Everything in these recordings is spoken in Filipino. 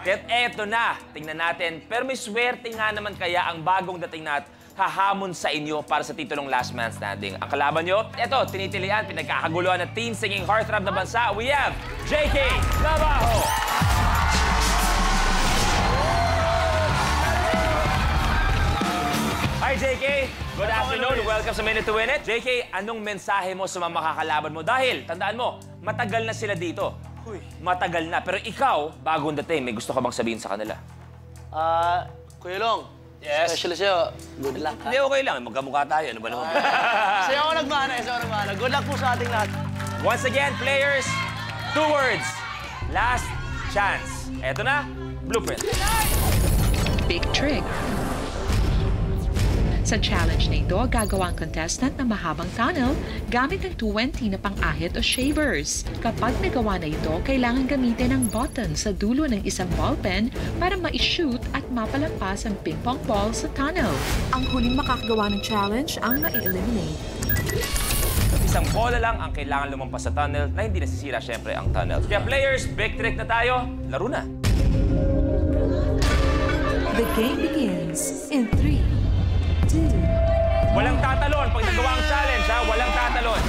At eto na, tingnan natin. Pero may swerte nga naman kaya ang bagong dating na hahamon sa inyo para sa titulong Last Man Standing. Ang kalaban nyo, eto, tinitilian, pinagkakaguluhan ng teen singing heartthrob na bansa. We have JK Navarro! Hi, JK! Good afternoon. Welcome sa Minute to Win It. JK, anong mensahe mo sa mga makakalaban mo? Dahil, tandaan mo, matagal na sila dito. Matagal na. Pero ikaw, bagong dating, may gusto ka bang sabihin sa kanila? Kuya Long. Yes. Especially sa'yo, good luck. Hindi, okay lang. Magkamukha tayo. Ano ba naman? Sa'yo ako nagmana, Good luck po sa ating lahat. Once again, players, 2 words. Last chance. Eto na, blueprint. Big trick. Sa challenge na ito, gagawa ang contestant ng mahabang tunnel gamit ang 20 na pang-ahit o shavers. Kapag nagawa na ito, kailangan gamitin ang button sa dulo ng isang ballpen para ma-shoot at mapalampas ang ping-pong ball sa tunnel. Ang huling makakagawa ng challenge ang ma-eliminate. Isang bola lang ang kailangan lumampas sa tunnel na hindi nasisira syempre ang tunnel. Kaya players, big trick na tayo. Laro na. The game begins in 3, 2, Walang tatalon pag nagawa ang challenge, ha? Walang tatalon.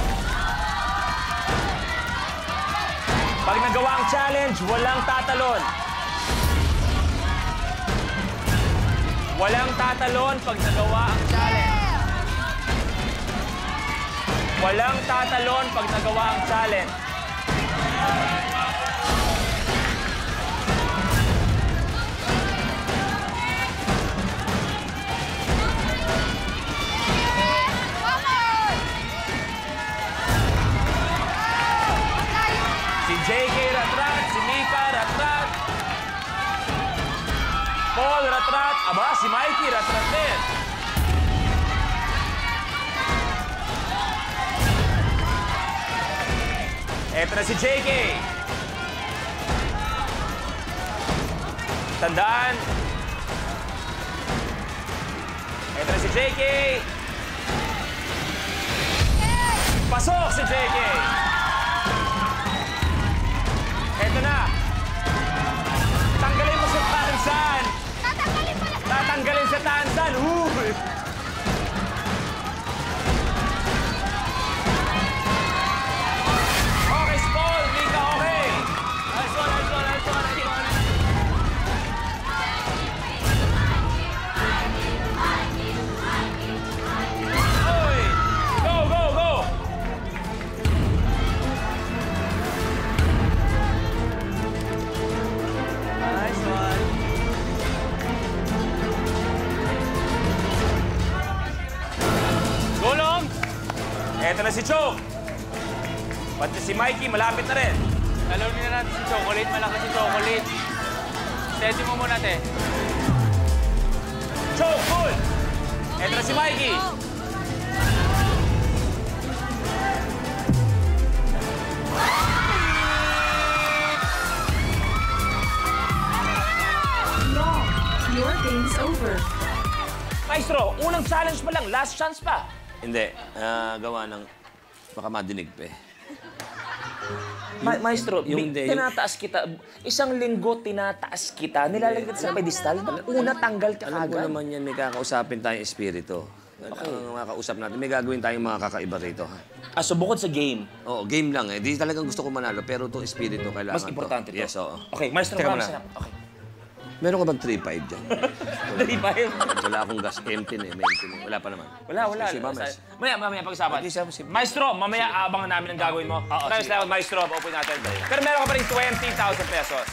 Pag nagawa ang challenge, walang tatalon. Walang tatalon pag nagawa ang challenge. Walang tatalon pag nagawa ang challenge. Si JK Ratrat, si Mika Ratrat, Paul Ratrat, aba, si Mikey Ratrat din. Eto na si JK. Tandaan. Eto na si JK. Pasok si JK. Eto na. Tanggalin mo sa tansan. Tatanggalin sa tansan. Okay, Paul. Mika, okay. Nice one. Oy! Go! Nice one. Gulong! Eto na si Choke. Pati si Mikey, malapit na rin. Talunin na natin si Chocolate. Malakas si Chocolate. Steady mo muna, te. Choke, pull! Eto na si Mikey. long. Your game's over. Maestro, unang challenge pa lang, last chance pa. Hindi. Gawa ng... Baka madinig pa eh. Maestro, yung hindi, tinataas kita. Isang linggo tinataas kita. Nilalagay kita sa pedestal. Una, tanggal ka Alam ko agad. naman yan, may kakausapin tayong espiritu. Ang mga kausap natin, may gagawin tayong mga kakaiba rito. Ha? So bukod sa game, Oo, game lang eh. Di talagang gusto ko manalo, pero itong espiritu kailangan mas importante to. Yes, oo. Okay, Maestro, Teka maraming muna. salamat. Okay. Meron ka bang 3-5 dyan? 3-5. Wala akong gas. Empty na eh. May empty na. Wala pa naman. Wala. Si Mames. Mamaya pag-usapan. Okay, si- Maestro, mamaya abangan namin ang gagawin mo. Maraming salamat, Maestro. Paupuin natin. Pero meron ka pa rin 20,000 pesos.